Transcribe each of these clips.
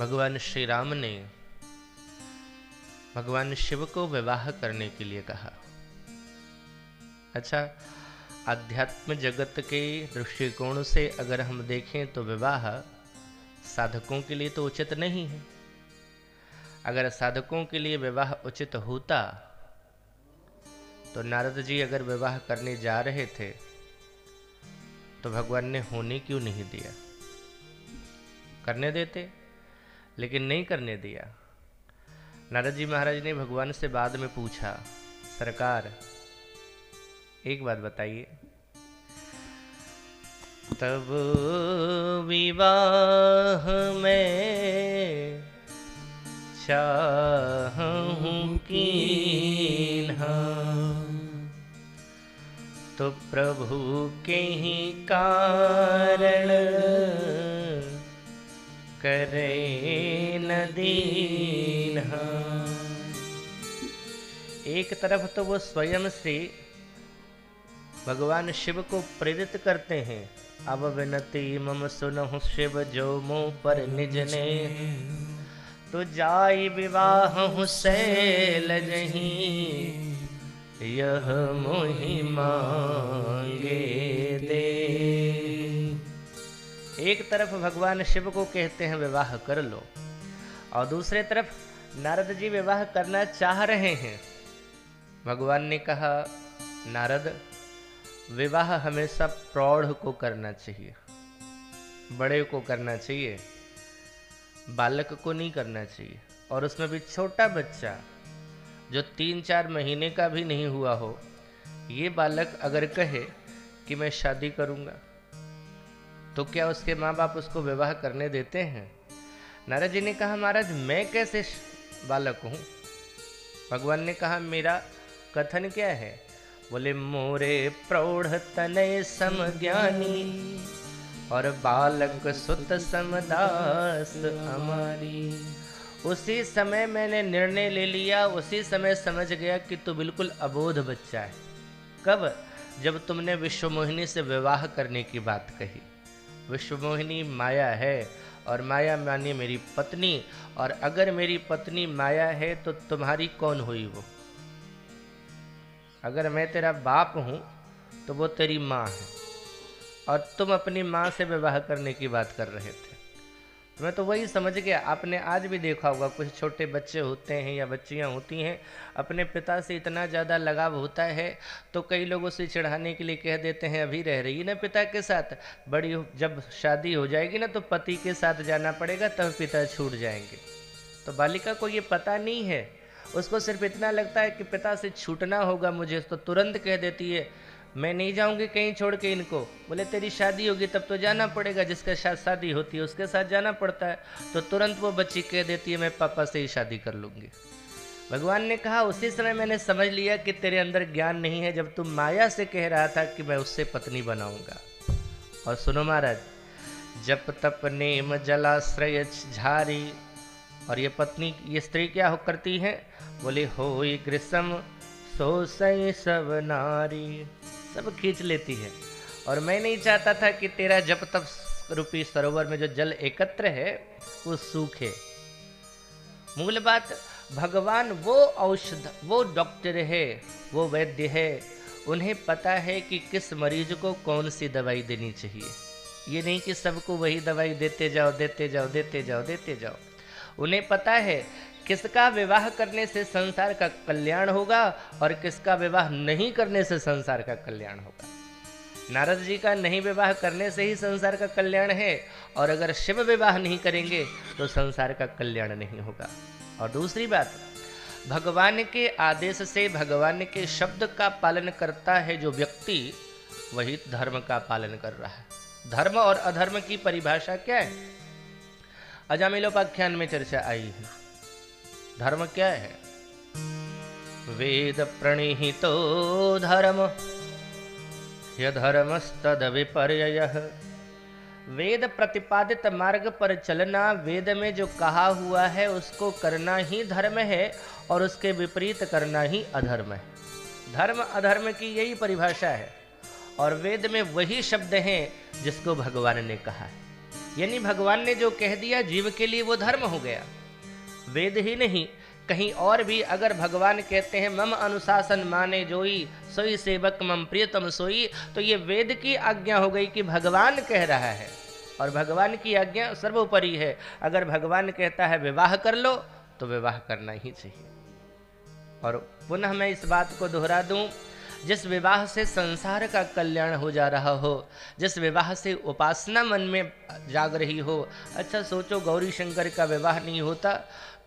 भगवान श्री राम ने भगवान शिव को विवाह करने के लिए कहा। अच्छा, आध्यात्म जगत के दृष्टिकोण से अगर हम देखें तो विवाह साधकों के लिए तो उचित नहीं है। अगर साधकों के लिए विवाह उचित होता तो नारद जी अगर विवाह करने जा रहे थे तो भगवान ने होने क्यों नहीं दिया? करने देते, लेकिन नहीं करने दिया। नारद जी महाराज ने भगवान से बाद में पूछा, सरकार एक बात बताइए, तब विवाह में चाहूं कीन्हा, तो प्रभु के ही कारण करे न दीन्हा। एक तरफ तो वो स्वयं से भगवान शिव को प्रेरित करते हैं, अब विनती मम सुनहु शिव जो मुँह पर निज ने, तो जाई विवाह सैल जहीं, यह मोहि मांगे दे। एक तरफ भगवान शिव को कहते हैं विवाह कर लो, और दूसरे तरफ नारद जी विवाह करना चाह रहे हैं। भगवान ने कहा, नारद विवाह हमेशा प्रौढ़ को करना चाहिए, बड़े को करना चाहिए, बालक को नहीं करना चाहिए। और उसमें भी छोटा बच्चा जो 3-4 महीने का भी नहीं हुआ हो, ये बालक अगर कहे कि मैं शादी करूंगा तो क्या उसके माँ बाप उसको विवाह करने देते हैं? नारद जी ने कहा, महाराज मैं कैसे बालक हूँ? भगवान ने कहा, मेरा कथन क्या है? बोले, मोरे प्रौढ़ तनय सम ज्ञानी, और बालक सुत समदास हमारी। उसी समय मैंने निर्णय ले लिया, उसी समय समझ गया कि तू बिल्कुल अबोध बच्चा है। कब? जब तुमने विश्वमोहिनी से विवाह करने की बात कही। विश्वमोहिनी माया है, और माया माने मेरी पत्नी, और अगर मेरी पत्नी माया है तो तुम्हारी कौन हुई वो? अगर मैं तेरा बाप हूं तो वो तेरी माँ है, और तुम अपनी माँ से विवाह करने की बात कर रहे थे। तो मैं तो वही समझ गया। आपने आज भी देखा होगा, कुछ छोटे बच्चे होते हैं या बच्चियाँ होती हैं, अपने पिता से इतना ज़्यादा लगाव होता है तो कई लोग उसे चिढ़ाने के लिए कह देते हैं, अभी रह रही ना पिता के साथ, बड़ी जब शादी हो जाएगी ना तो पति के साथ जाना पड़ेगा, तब पिता छूट जाएंगे। तो बालिका को ये पता नहीं है, उसको सिर्फ इतना लगता है कि पिता से छूटना होगा मुझे, तो तुरंत कह देती है, मैं नहीं जाऊंगी कहीं छोड़ के इनको। बोले, तेरी शादी होगी तब तो जाना पड़ेगा, जिसके साथ शादी होती है उसके साथ जाना पड़ता है। तो तुरंत वो बच्ची कह देती है, मैं पापा से ही शादी कर लूंगी। भगवान ने कहा, उसी समय मैंने समझ लिया कि तेरे अंदर ज्ञान नहीं है, जब तुम माया से कह रहा था कि मैं उससे पत्नी बनाऊंगा। और सुनो महाराज, जप तप नेम जलाश्रय झारी, और ये पत्नी, ये स्त्री क्या करती है? बोले, होई ग्रीष्म सो सई सब नारी, सब खींच लेती है। और मैं नहीं चाहता था कि तेरा जप तप रूपी सरोवर में जो जल एकत्र है वो सूखे। मूल बात, भगवान वो औषध, वो डॉक्टर है, वो वैद्य है, उन्हें पता है कि किस मरीज को कौन सी दवाई देनी चाहिए। ये नहीं कि सबको वही दवाई देते जाओ देते जाओ देते जाओ देते जाओ। उन्हें पता है किसका विवाह करने से संसार का कल्याण होगा और किसका विवाह नहीं करने से संसार का कल्याण होगा। नारद जी का नहीं विवाह करने से ही संसार का कल्याण है, और अगर शिव विवाह नहीं करेंगे तो संसार का कल्याण नहीं होगा। और दूसरी बात, भगवान के आदेश से, भगवान के शब्द का पालन करता है जो व्यक्ति, वही धर्म का पालन कर रहा है। धर्म और अधर्म की परिभाषा क्या है? अजामिलोपाख्यान में चर्चा आई है। धर्म क्या है? वेद प्रणिहितो धर्म यधर्मस्तद विपर्ययः। वेद प्रतिपादित मार्ग पर चलना, वेद में जो कहा हुआ है उसको करना ही धर्म है, और उसके विपरीत करना ही अधर्म है। धर्म अधर्म की यही परिभाषा है, और वेद में वही शब्द हैं जिसको भगवान ने कहा है। यानी भगवान ने जो कह दिया जीव के लिए वो धर्म हो गया। वेद ही नहीं, कहीं और भी अगर भगवान कहते हैं मम अनुशासन माने जोई, सोई सेवक मम प्रियतम सोई, तो ये वेद की आज्ञा हो गई कि भगवान कह रहा है, और भगवान की आज्ञा सर्वोपरि है। अगर भगवान कहता है विवाह कर लो तो विवाह करना ही चाहिए। और पुनः मैं इस बात को दोहरा दूं, जिस विवाह से संसार का कल्याण हो जा रहा हो, जिस विवाह से उपासना मन में जाग रही हो, अच्छा सोचो गौरी शंकर का विवाह नहीं होता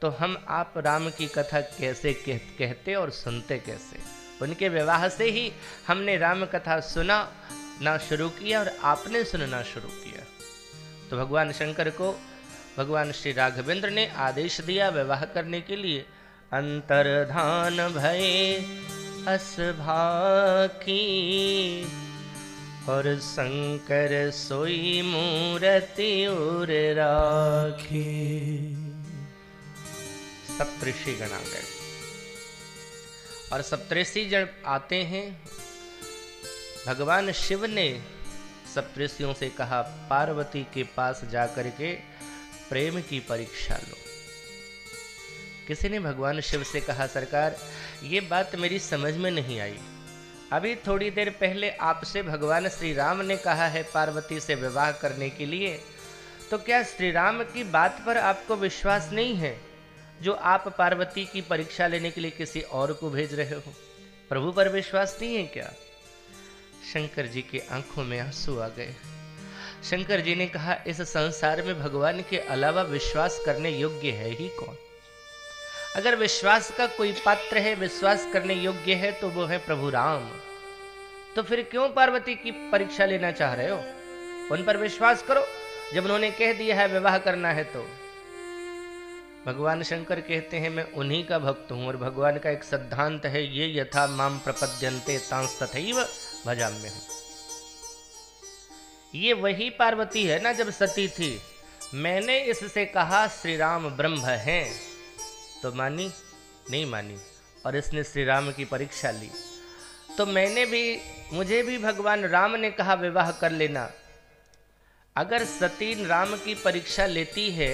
तो हम आप राम की कथा कैसे कहते और सुनते कैसे। उनके विवाह से ही हमने राम कथा सुना शुरू किया और आपने सुनना शुरू किया। तो भगवान शंकर को भगवान श्री राघवेंद्र ने आदेश दिया विवाह करने के लिए। अंतर्धान भये असभाखी, और शंकर सोई मूर्ति उर राखी। सप्तऋषि गण आ गए, और सप्तऋषि जब आते हैं, भगवान शिव ने सप्तऋषियों से कहा पार्वती के पास जाकर के प्रेम की परीक्षा लो। किसी ने भगवान शिव से कहा सरकार ये बात मेरी समझ में नहीं आई, अभी थोड़ी देर पहले आपसे भगवान श्री राम ने कहा है पार्वती से विवाह करने के लिए, तो क्या श्री राम की बात पर आपको विश्वास नहीं है जो आप पार्वती की परीक्षा लेने के लिए किसी और को भेज रहे हो? प्रभु पर विश्वास नहीं है क्या? शंकर जी की आंखों में आंसू आ गए। शंकर जी ने कहा इस संसार में भगवान के अलावा विश्वास करने योग्य है ही कौन? अगर विश्वास का कोई पात्र है, विश्वास करने योग्य है, तो वो है प्रभु राम। तो फिर क्यों पार्वती की परीक्षा लेना चाह रहे हो? उन पर विश्वास करो, जब उन्होंने कह दिया है विवाह करना है तो। भगवान शंकर कहते हैं मैं उन्हीं का भक्त हूं, और भगवान का एक सिद्धांत है ये यथा माम प्रपद्यन्ते तांस तथैव भजाम्यहम्। ये वही पार्वती है ना जब सती थी, मैंने इससे कहा श्री राम ब्रह्म हैं, तो मानी नहीं मानी, और इसने श्री राम की परीक्षा ली। तो मुझे भी भगवान राम ने कहा विवाह कर लेना। अगर सती राम की परीक्षा लेती है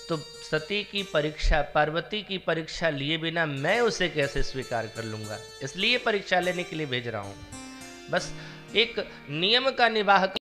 तो सती की परीक्षा, पार्वती की परीक्षा लिए बिना मैं उसे कैसे स्वीकार कर लूंगा? इसलिए परीक्षा लेने के लिए भेज रहा हूं। बस एक नियम का निवाह